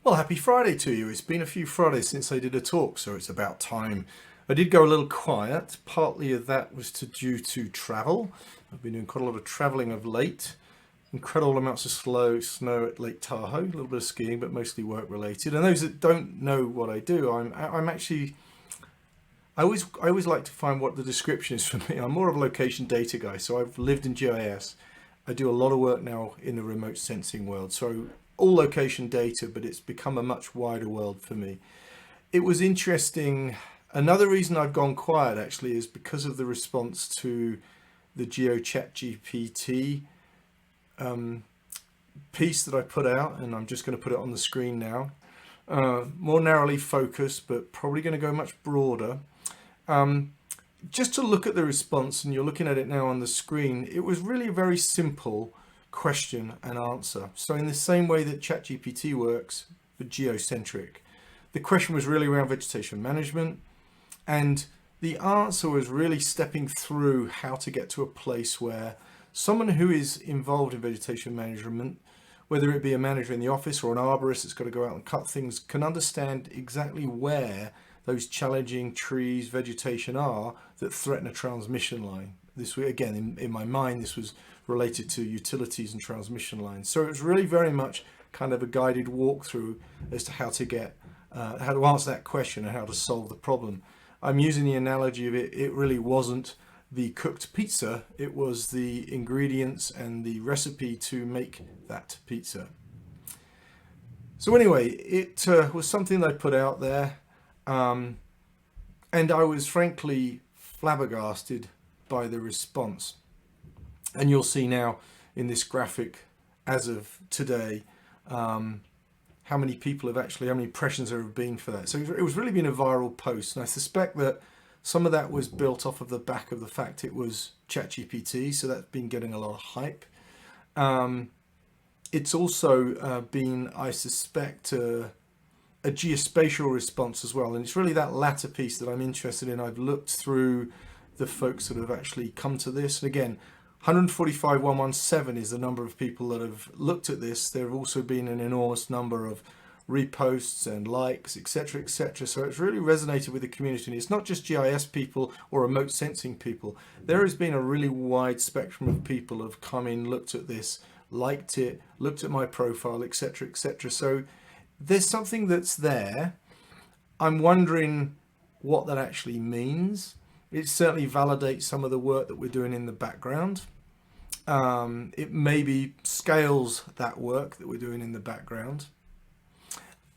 Well, happy Friday to you. It's been a few Fridays since I did a talk, so it's about time. I did go a little quiet. Partly of that was due to travel. I've been doing quite a lot of traveling of late. Incredible amounts of snow at Lake Tahoe, a little bit of skiing, but mostly work related. And those that don't know what I do, I'm actually, I always like to find what the description is for me. I'm more of a location data guy, so I've lived in GIS. I do a lot of work now in the remote sensing world. So all location data, but it's become a much wider world for me. It was interesting. Another reason I've gone quiet actually is because of the response to the GeoChatGPT piece that I put out, and I'm just going to put it on the screen now. More narrowly focused, but probably going to go much broader. Just to look at the response, and you're looking at it now on the screen, it was really a very simple question and answer. So in the same way that ChatGPT works, but geocentric. The question was really around vegetation management, and the answer was really stepping through how to get to a place where someone who is involved in vegetation management, whether it be a manager in the office or an arborist that's got to go out and cut things, can understand exactly where those challenging trees, vegetation are that threaten a transmission line. This way, again, in my mind, this was related to utilities and transmission lines. So it was really very much kind of a guided walkthrough as to how to get, how to answer that question and how to solve the problem. I'm using the analogy of it really wasn't the cooked pizza, it was the ingredients and the recipe to make that pizza. So anyway, it was something that I put out there, and I was frankly flabbergasted by the response. And you'll see now in this graphic, as of today, how many people have actually, how many impressions there have been for that. So it was really been a viral post, and I suspect that some of that was built off of the back of the fact it was ChatGPT, so that's been getting a lot of hype. It's also been, I suspect, a geospatial response as well, and it's really that latter piece that I'm interested in. I've looked through the folks that have actually come to this, and again, 145,117 is the number of people that have looked at this. There have also been an enormous number of reposts and likes, etc., etc. So it's really resonated with the community. And it's not just GIS people or remote sensing people. There has been a really wide spectrum of people have come in, looked at this, liked it, looked at my profile, etc., etc. So there's something that's there. I'm wondering what that actually means. It certainly validates some of the work that we're doing in the background. It maybe scales that work that we're doing in the background.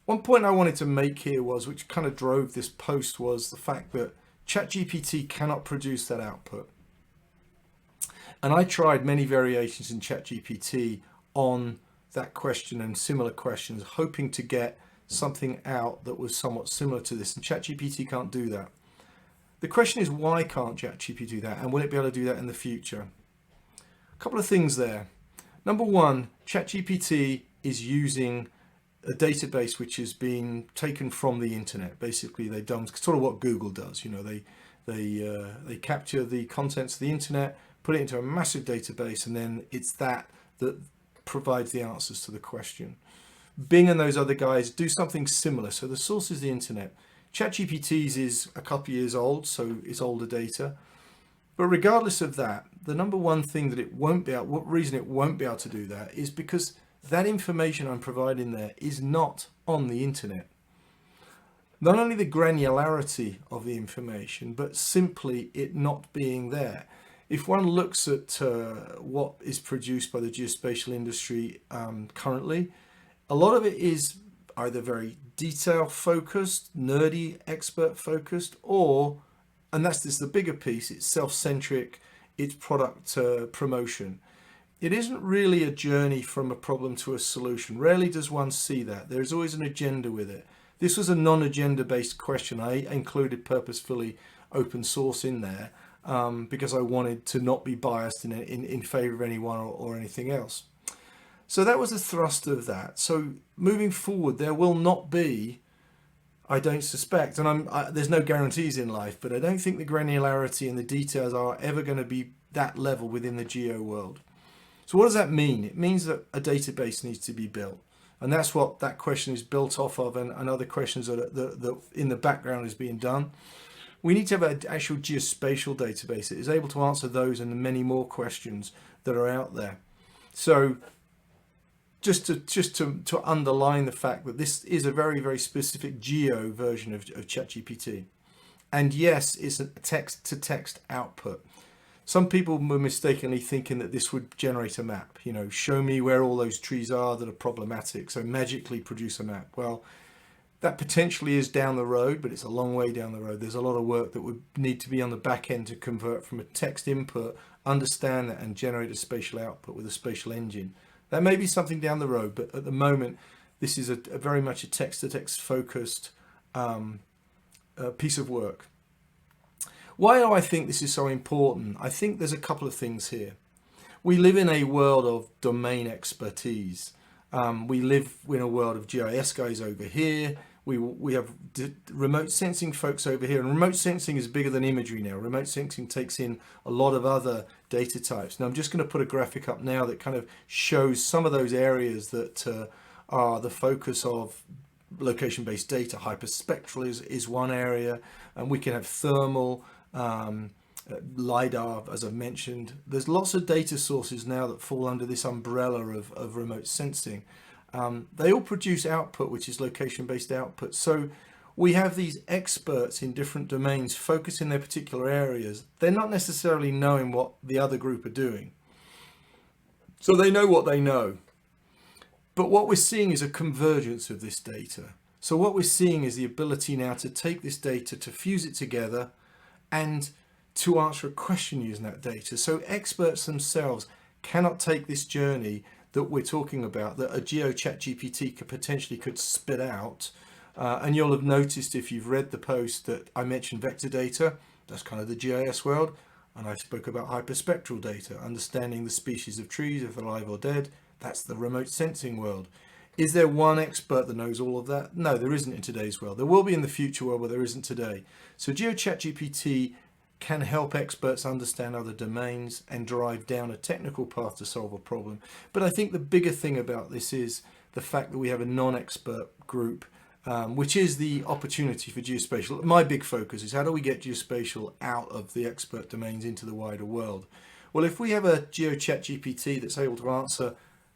One point I wanted to make here was, which kind of drove this post, was the fact that ChatGPT cannot produce that output. And I tried many variations in ChatGPT on that question and similar questions, hoping to get something out that was somewhat similar to this. And ChatGPT can't do that. The question is, why can't ChatGPT do that? And will it be able to do that in the future? A couple of things there. Number one, ChatGPT is using a database which has been taken from the internet. Basically, they've done sort of what Google does. You know, they capture the contents of the internet, put it into a massive database, and then it's that provides the answers to the question. Bing and those other guys do something similar. So the source is the internet. ChatGPT's is a couple of years old, so it's older data. But regardless of that, the number one thing that it won't be able, what reason it won't be able to do that is because that information I'm providing there is not on the internet. Not only the granularity of the information, but simply it not being there. If one looks at what is produced by the geospatial industry currently, a lot of it is either very detail focused, nerdy, expert focused, or, and that's the bigger piece, it's self-centric, it's product promotion. It isn't really a journey from a problem to a solution. Rarely does one see that. There's always an agenda with it. This was a non-agenda based question. I included purposefully open source in there because I wanted to not be biased in favor of anyone or anything else. So that was the thrust of that. So moving forward, there will not be, I don't suspect, and there's no guarantees in life, but I don't think the granularity and the details are ever going to be that level within the geo world. So what does that mean? It means that a database needs to be built. And that's what that question is built off of, and other questions that in the background is being done. We need to have an actual geospatial database that is able to answer those and many more questions that are out there. So just to underline the fact that this is a very, very specific geo version of ChatGPT. And yes, it's a text-to-text output. Some people were mistakenly thinking that this would generate a map, show me where all those trees are that are problematic, so magically produce a map. Well, that potentially is down the road, but it's a long way down the road. There's a lot of work that would need to be on the back end to convert from a text input, understand that, and generate a spatial output with a spatial engine. That may be something down the road, but at the moment, this is a very much a text-to-text focused piece of work. Why do I think this is so important? I think there's a couple of things here. We live in a world of domain expertise. We live in a world of GIS guys over here. We have remote sensing folks over here, and remote sensing is bigger than imagery now. Remote sensing takes in a lot of other data types. Now I'm just going to put a graphic up now that kind of shows some of those areas that are the focus of location-based data. Hyperspectral is one area, and we can have thermal, LiDAR, as I've mentioned. There's lots of data sources now that fall under this umbrella of remote sensing. They all produce output, which is location-based output. So we have these experts in different domains focusing their particular areas. They're not necessarily knowing what the other group are doing. So they know what they know. But what we're seeing is a convergence of this data. So what we're seeing is the ability now to take this data, to fuse it together, and to answer a question using that data. So experts themselves cannot take this journey that we're talking about, that a GeoChatGPT could spit out. And you'll have noticed, if you've read the post, that I mentioned vector data. That's kind of the GIS world. And I spoke about hyperspectral data, understanding the species of trees, if they're alive or dead. That's the remote sensing world. Is there one expert that knows all of that? No, there isn't in today's world. There will be in the future world, but there isn't today. So GeoChatGPT can help experts understand other domains and drive down a technical path to solve a problem. But I think the bigger thing about this is the fact that we have a non-expert group, which is the opportunity for geospatial. My big focus is how do we get geospatial out of the expert domains into the wider world? Well, if we have a GeoChatGPT that's able to answer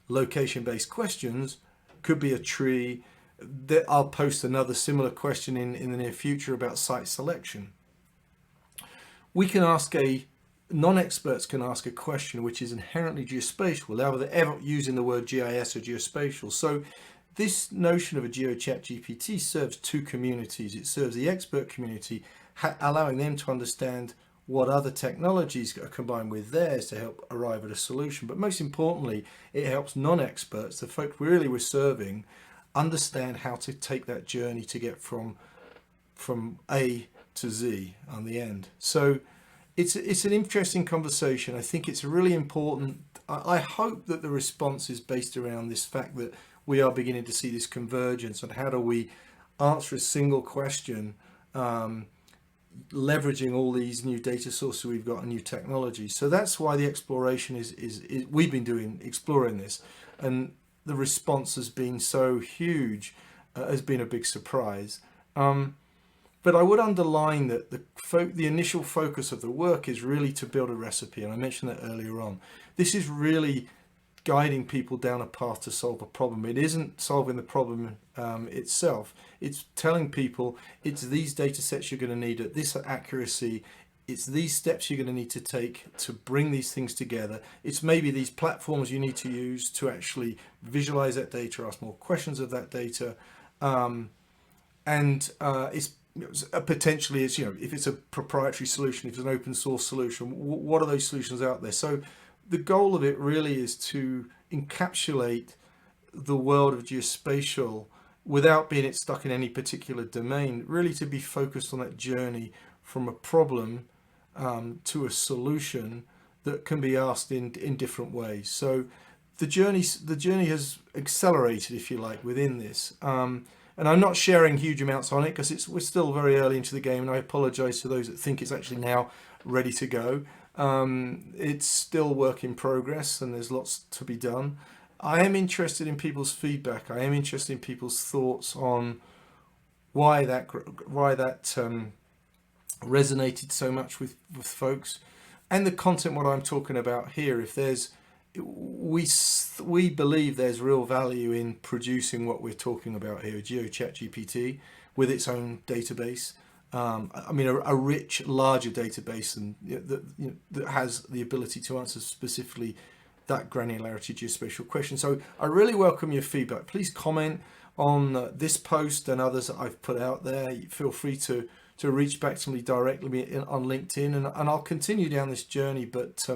location-based questions, could be a tree, that I'll post another similar question in the near future about site selection. We can ask non-experts can ask a question which is inherently geospatial without ever using the word GIS or geospatial. So this notion of a GeoChatGPT serves two communities. It serves the expert community, allowing them to understand what other technologies are combined with theirs to help arrive at a solution. But most importantly, it helps non-experts, the folk really we're serving, understand how to take that journey to get from A to Z on the end. So it's an interesting conversation. I think it's really important. I hope that the response is based around this fact that we are beginning to see this convergence on how do we answer a single question, leveraging all these new data sources we've got and new technologies. So that's why the exploration is we've been exploring this, and the response has been so huge, has been a big surprise. But I would underline that the initial focus of the work is really to build a recipe, and I mentioned that earlier on. This is really guiding people down a path to solve a problem. It isn't solving the problem itself. It's telling people it's these data sets you're going to need at this accuracy. It's these steps you're going to need to take to bring these things together. It's maybe these platforms you need to use to actually visualize that data, ask more questions of that data. It's potentially, it's, if it's a proprietary solution, if it's an open source solution, what are those solutions out there? So the goal of it really is to encapsulate the world of geospatial without being stuck in any particular domain, really to be focused on that journey from a problem to a solution that can be asked in different ways. So the journey has accelerated, if you like, within this. And I'm not sharing huge amounts on it because we're still very early into the game, and I apologize to those that think it's actually now ready to go. It's still work in progress and there's lots to be done. I am interested in people's feedback. I am interested in people's thoughts on why that resonated so much with folks, and the content what I'm talking about here. If there's we believe there's real value in producing what we're talking about here, GeoChatGPT, with its own database. I mean, a rich, larger database and that has the ability to answer specifically that granularity geospatial question. So I really welcome your feedback. Please comment on this post and others that I've put out there. Feel free to reach back to me directly on LinkedIn, and I'll continue down this journey. But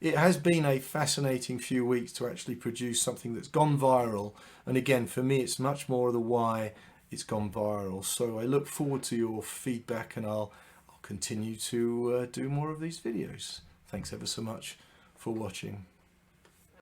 it has been a fascinating few weeks to actually produce something that's gone viral. And again, for me, it's much more of the why it's gone viral. So I look forward to your feedback, and I'll continue to do more of these videos. Thanks ever so much for watching.